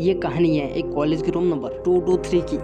ये कहानी है एक कॉलेज के रूम नंबर 223 की।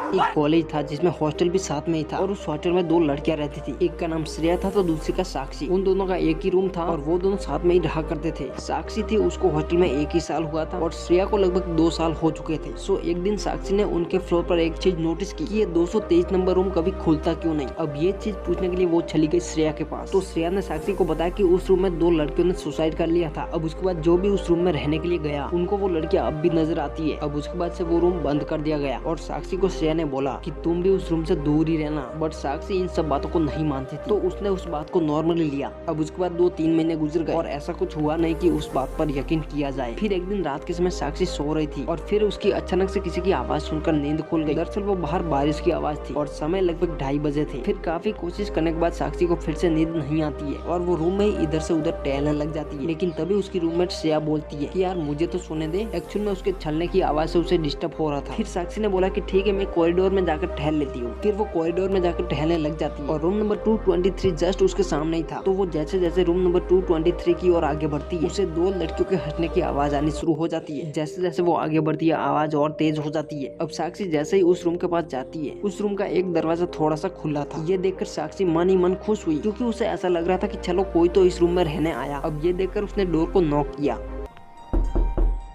एक कॉलेज था जिसमें हॉस्टल भी साथ में ही था और उस हॉस्टल में दो लड़कियां रहती थी। एक का नाम श्रेया था तो दूसरी का साक्षी। उन दोनों का एक ही रूम था और वो दोनों साथ में ही रहा करते थे। साक्षी थी, उसको हॉस्टल में 1 ही साल हुआ था और श्रेया को लगभग 2 साल हो चुके थे। सो एक दिन साक्षी ने उनके फ्लोर पर एक चीज नोटिस की कि ये 223 नंबर रूम कभी खुलता क्यों नहीं। अब ये चीज पूछने के लिए वो चली गई श्रेया के पास। तो श्रेया ने साक्षी को बताया कि उस रूम में 2 लड़कियों ने सुसाइड कर लिया था। अब उसके बाद जो भी उस रूम में रहने के लिए गया उनको वो लड़कियां अब भी नजर आती है। अब उसके बाद से वो रूम बंद कर दिया गया और साक्षी को श्रेया ने बोला कि तुम भी उस रूम से दूर ही रहना। बट साक्षी इन सब बातों को नहीं मानती थी तो उसने उस बात को नॉर्मली लिया। अब उसके बाद 2-3 महीने गुजर गए और ऐसा कुछ हुआ नहीं कि उस बात पर यकीन किया जाए। फिर एक दिन रात के समय साक्षी सो रही थी और फिर उसकी अचानक से किसी की आवाज सुनकर नींद खुल गई। दरअसल वो बाहर बारिश की आवाज थी और समय लगभग 2:30 बजे थे। फिर काफी कोशिश करने के बाद साक्षी को फिर से नींद नहीं आती है और वो रूम में ही इधर से उधर टहलने लग जाती है। लेकिन तभी उसकी रूममेट श्रेया बोलती है कि यार मुझे तो सोने दे। एक्चुअल में उसके छलने की आवाज से उसे डिस्टर्ब हो रहा था। फिर साक्षी ने बोला कि ठीक है मैं कॉरिडोर में जाकर टहल लेती हूँ। फिर वो कॉरिडोर में जाकर टहलने लग जाती है और रूम नंबर 223 जस्ट उसके सामने ही था। तो वो जैसे जैसे रूम नंबर 223 की ओर आगे बढ़ती है उसे 2 लड़कियों के हंसने की आवाज आनी शुरू हो जाती है। जैसे जैसे वो आगे बढ़ती है आवाज और तेज हो जाती है। अब साक्षी जैसे ही उस रूम के पास जाती है उस रूम का एक दरवाजा थोड़ा सा खुला था। ये देखकर साक्षी मन ही मन खुश हुई क्योंकि उसे ऐसा लग रहा था कि चलो कोई तो इस रूम में रहने आया। अब ये देखकर उसने डोर को नॉक किया।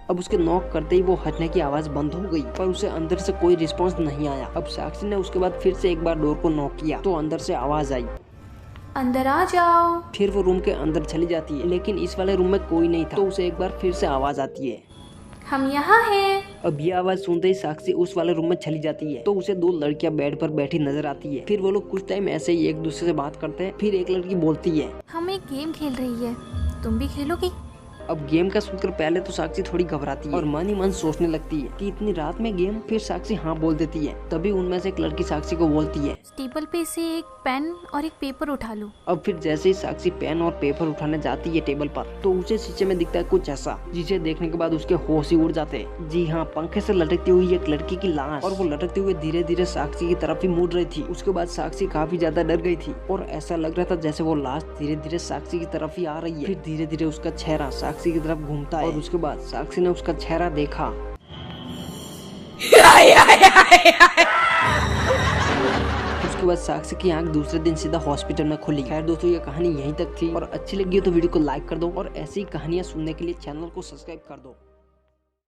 अब उसके नॉक करते ही वो हटने की आवाज बंद हो गई पर उसे अंदर से कोई रिस्पांस नहीं आया। अब साक्षी ने उसके बाद फिर से एक बार डोर को नॉक किया तो अंदर से आवाज आई, अंदर आ जाओ। फिर वो रूम के अंदर चली जाती है लेकिन इस वाले रूम में कोई नहीं था। तो उसे एक बार फिर से आवाज आती है, हम यहाँ हैं। अब ये आवाज सुनते ही साक्षी उस वाले रूम में चली जाती है तो उसे 2 लड़कियां बेड पर बैठी नजर आती है। फिर वो लोग कुछ टाइम ऐसे ही एक दूसरे से बात करते हैं। फिर एक लड़की बोलती है, हम एक गेम खेल रही है, तुम भी खेलोगी? अब गेम का सुनकर पहले तो साक्षी थोड़ी घबराती है और मन ही मन सोचने लगती है कि इतनी रात में गेम। फिर साक्षी हाँ बोल देती है। तभी उनमें से एक लड़की साक्षी को बोलती है, टेबल पे से एक पेन और एक पेपर उठा लो। अब फिर जैसे ही साक्षी पेन और पेपर उठाने जाती है टेबल पर तो उसे शीशे में दिखता है कुछ ऐसा जिसे देखने के बाद उसके होश ही उड़ जाते हैं। जी हाँ, पंखे से लटकती हुई एक लड़की की लाश और वो लटकते हुए धीरे धीरे साक्षी की तरफ ही मुड़ रही थी। उसके बाद साक्षी काफी ज्यादा डर गई थी और ऐसा लग रहा था जैसे वो लाश धीरे धीरे साक्षी की तरफ ही आ रही है। फिर धीरे धीरे उसका चेहरा साक्षी की तरफ घूमता है और उसके बाद साक्षी ने उसका चेहरा देखा। उसके बाद साक्षी की आंख दूसरे दिन सीधा हॉस्पिटल में खुली। खैर दोस्तों ये कहानी यहीं तक थी और अच्छी लगी हो तो वीडियो को लाइक कर दो और ऐसी कहानियां सुनने के लिए चैनल को सब्सक्राइब कर दो।